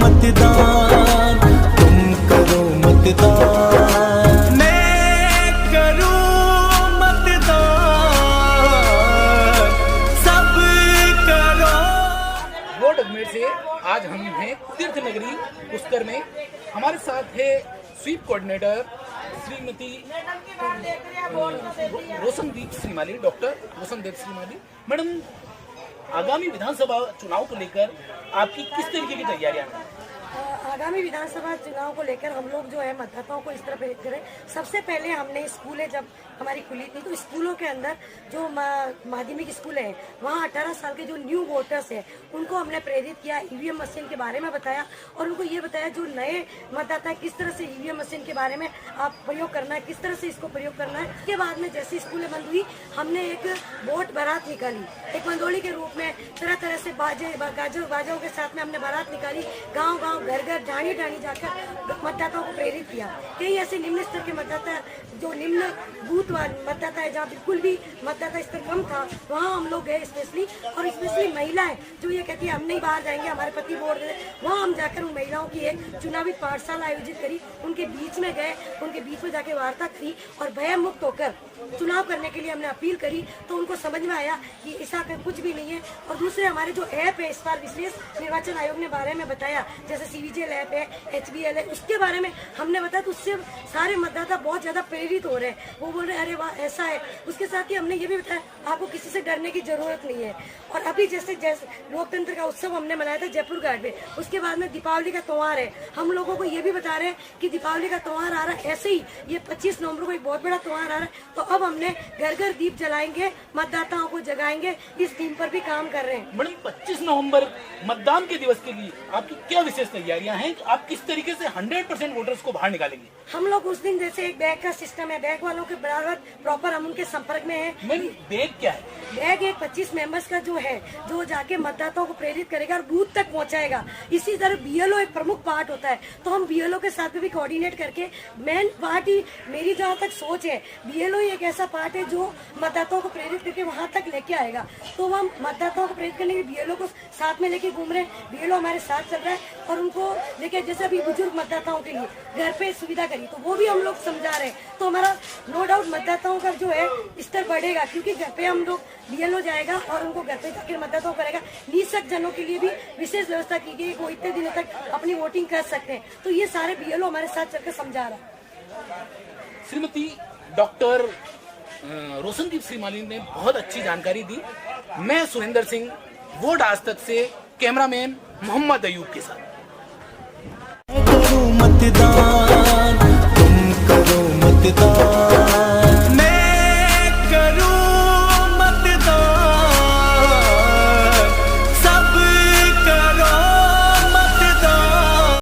मतदान, तुम करो मतदान, मैं करूं मतदान, सब करो। वोट अजमेर से आज हम हैं तीर्थ नगरी पुष्कर में। हमारे साथ है SVEEP coordinator Shrimati Roshandeep Shrimali, doctor Roshandeep Shrimali. Madam, आगामी विधानसभा चुनाव को लेकर आपकी किस तरीके की तैयारियां हैं? आगामी विधानसभा चुनाव को लेकर हम लोग जो है मतदाताओं को इस तरह प्रेरित करें। सबसे पहले हमने स्कूलें जब हमारी खुली थी तो स्कूलों के अंदर जो माध्यमिक स्कूल है वहाँ 18 साल के जो न्यू वोटर्स हैं उनको हमने प्रेरित किया, ईवीएम मशीन के बारे में बताया और उनको ये बताया जो नए मतदाता है किस तरह से ईवीएम मशीन के बारे में आप प्रयोग करना है, किस तरह से इसको प्रयोग करना है। उसके बाद में जैसे स्कूलें बंद हुई हमने एक वोट बारात निकाली, एक मंदोली के रूप में तरह तरह से बाजों के साथ में हमने बारात निकाली, गाँव गाँव घर घर ढाणी ढाणी जाकर मतदाताओं को प्रेरित किया। कई ऐसे निम्न स्तर के मतदाता जो निम्न बूथ मतदाता है जहाँ बिल्कुल भी मतदाता स्तर कम था वहाँ हम लोग गए स्पेशली, और स्पेशली महिलाएं जो ये कहती है हम नहीं बाहर जाएंगे, हमारे पति वोट दे, वहाँ हम जाकर उन महिलाओं की एक चुनावी पाठशाला आयोजित करी, उनके बीच में गए, उनके बीच में जाके वार्ता करी और भय मुक्त होकर चुनाव करने के लिए हमने अपील करी। तो उनको समझ में आया कि ऐसा कुछ भी नहीं है। और दूसरे हमारे जो ऐप है इस बार विशेष निर्वाचन आयोग ने बारे में बताया, जैसे CVGL ऐप है, HBL है, उसके बारे में हमने बताया तो उससे सारे मतदाता बहुत ज्यादा प्रेरित हो रहे हैं। वो बोल रहे अरे वाह ऐसा है। उसके साथ ही हमने ये भी बताया आपको किसी से डरने की जरूरत नहीं है। और अभी जैसे लोकतंत्र का उत्सव हमने मनाया था जयपुर घाट में, उसके बाद में दीपावली का त्योहार है, हम लोगों को ये भी बता रहे हैं कि दीपावली का त्योहार आ रहा है, ऐसे ही ये 25 नवंबर को एक बहुत बड़ा त्योहार आ रहा है। तो अब हमने घर घर दीप जलाएंगे, मतदाताओं को जगाएंगे, इस थीम पर भी काम कर रहे हैं। मैडम, 25 नवंबर मतदान के दिवस के लिए आपकी क्या विशेष तैयारियां हैं? आप किस तरीके से 100% वोटर्स को बाहर निकालेंगे? हम लोग उस दिन जैसे एक बैग का सिस्टम है, बैग वालों के बराबर प्रॉपर हम उनके संपर्क में है। बैग क्या है? बैग एक 25 मेंबर्स का जो है जो जाके मतदाताओं को प्रेरित करेगा और बूथ तक पहुंचाएगा। इसी तरह BLO एक प्रमुख पार्ट होता है, तो हम BLO के साथ भी कोऑर्डिनेट करके मेन पार्ट ही, मेरी जहाँ तक सोच है BLO ही एक ऐसा पार्ट है जो मतदाताओं को प्रेरित करके वहाँ तक लेके आएगा। तो हम मतदाताओं को प्रेरित करने के लिए BLO को साथ में लेके घूम रहे हैं, BLO हमारे साथ चल रहा है और उनको लेके जैसे अभी बुजुर्ग मतदाताओं के लिए घर पे सुविधा करी तो वो भी हम लोग समझा रहे हैं। तो हमारा नो डाउट मतदाताओं का जो है स्तर बढ़ेगा, क्योंकि घर पे हम लोग BLO जाएगा और उनको घर पे जाकर मतदाताओं करेगा। निःशक्त जनों के लिए भी विशेष व्यवस्था की गई, वो इतने दिनों तक अपनी वोटिंग कर सकते हैं। तो ये सारे BLO हमारे साथ चलकर समझा रहा है। श्रीमती डॉक्टर रोशनदीप श्रीमाली ने बहुत अच्छी जानकारी दी। मैं सुरेंद्र सिंह, वोट आज तक से कैमरामैन मोहम्मद अयूब के साथ। मतदान।